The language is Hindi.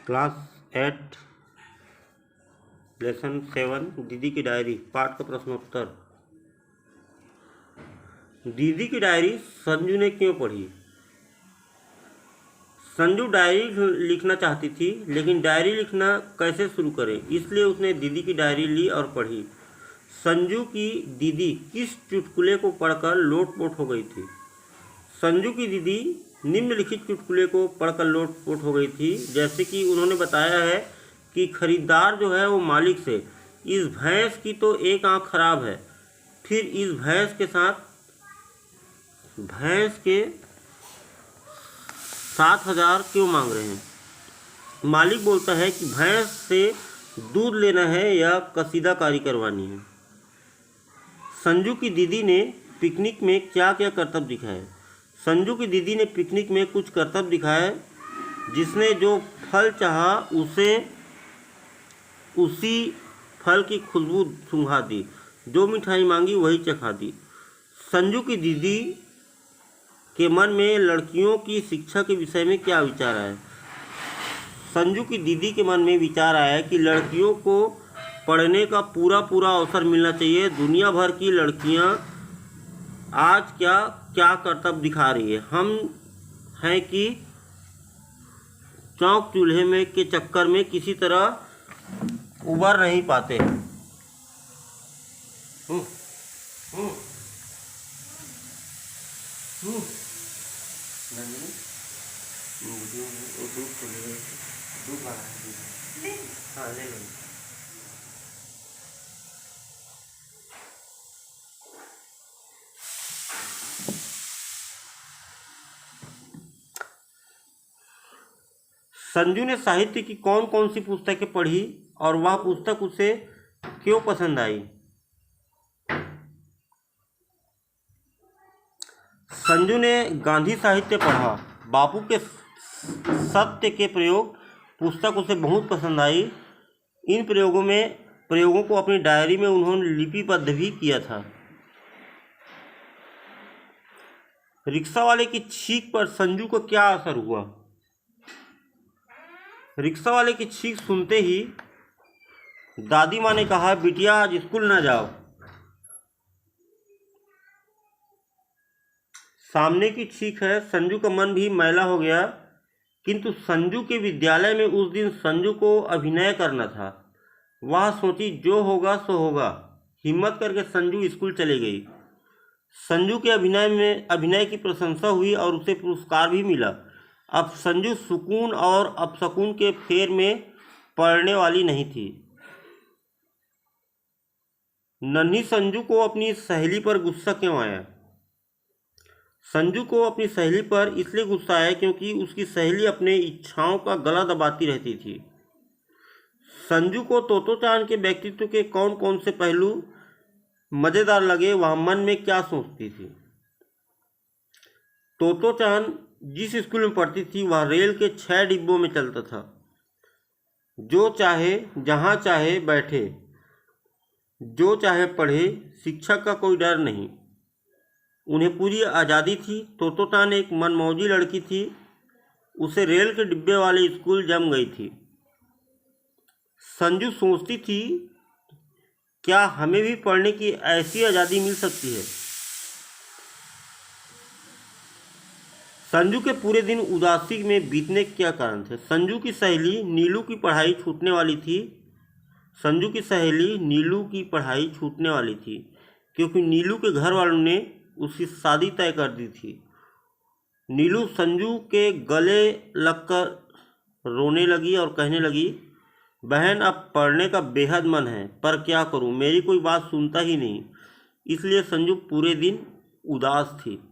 क्लास 8 लेसन 7 दीदी की डायरी पाठ का प्रश्नोत्तर। दीदी की डायरी संजू ने क्यों पढ़ी? संजू डायरी लिखना चाहती थी, लेकिन डायरी लिखना कैसे शुरू करें, इसलिए उसने दीदी की डायरी ली और पढ़ी। संजू की दीदी किस चुटकुले को पढ़कर लोटपोट हो गई थी? संजू की दीदी निम्नलिखित चुटकुले को पढ़कर लोटपोट हो गई थी। जैसे कि उन्होंने बताया है कि खरीदार जो है वो मालिक से, इस भैंस की तो एक आंख खराब है, फिर इस भैंस के साथ भैंस के 7,000 क्यों मांग रहे हैं? मालिक बोलता है कि भैंस से दूध लेना है या कसीदाकारी करवानी है। संजू की दीदी ने पिकनिक में क्या क्या करतब दिखाए? संजू की दीदी ने पिकनिक में कुछ करतब दिखाए। जिसने जो फल चाहा उसे उसी फल की खुशबू सूंघा दी, जो मिठाई मांगी वही चखा दी। संजू की दीदी के मन में लड़कियों की शिक्षा के विषय में क्या विचार आया? संजू की दीदी के मन में विचार आया कि लड़कियों को पढ़ने का पूरा अवसर मिलना चाहिए। दुनिया भर की लड़कियां आज क्या करतब दिखा रही है। हम हैं कि चौक चूल्हे में के चक्कर में किसी तरह उबर नहीं पाते। हाँ ले लो। संजू ने साहित्य की कौन कौन सी पुस्तकें पढ़ी और वह पुस्तक उसे क्यों पसंद आई? संजू ने गांधी साहित्य पढ़ा। बापू के सत्य के प्रयोग पुस्तक उसे बहुत पसंद आई। इन प्रयोगों को अपनी डायरी में उन्होंने लिपिबद्ध भी किया था। रिक्शा वाले की छींक पर संजू को क्या असर हुआ? रिक्शा वाले की छींक सुनते ही दादी माँ ने कहा, बिटिया आज स्कूल ना जाओ। सामने की छींक है। संजू का मन भी मैला हो गया, किंतु संजू के विद्यालय में उस दिन संजू को अभिनय करना था। वह सोची जो होगा सो होगा। हिम्मत करके संजू स्कूल चली गई। संजू के अभिनय की प्रशंसा हुई और उसे पुरस्कार भी मिला। अब संजू सुकून और अपशकुन के फेर में पड़ने वाली नहीं थी। नन्ही संजू को अपनी सहेली पर गुस्सा क्यों आया? संजू को अपनी सहेली पर इसलिए गुस्सा आया क्योंकि उसकी सहेली अपने इच्छाओं का गला दबाती रहती थी। संजू को तोतो चान के व्यक्तित्व के कौन कौन से पहलू मज़ेदार लगे? वह मन में क्या सोचती थी? तोतो चान जिस स्कूल में पढ़ती थी वह रेल के 6 डिब्बों में चलता था। जो चाहे जहाँ चाहे बैठे, जो चाहे पढ़े, शिक्षक का कोई डर नहीं। उन्हें पूरी आज़ादी थी। तोतो चान एक मनमौजी लड़की थी। उसे रेल के डिब्बे वाले स्कूल जम गई थी। संजू सोचती थी, क्या हमें भी पढ़ने की ऐसी आज़ादी मिल सकती है? संजू के पूरे दिन उदासी में बीतने के क्या कारण थे? संजू की सहेली नीलू की पढ़ाई छूटने वाली थी। संजू की सहेली नीलू की पढ़ाई छूटने वाली थी क्योंकि नीलू के घर वालों ने उसकी शादी तय कर दी थी। नीलू संजू के गले लगकर रोने लगी और कहने लगी, बहन अब पढ़ने का बेहद मन है, पर क्या करूं, मेरी कोई बात सुनता ही नहीं। इसलिए संजू पूरे दिन उदास थी।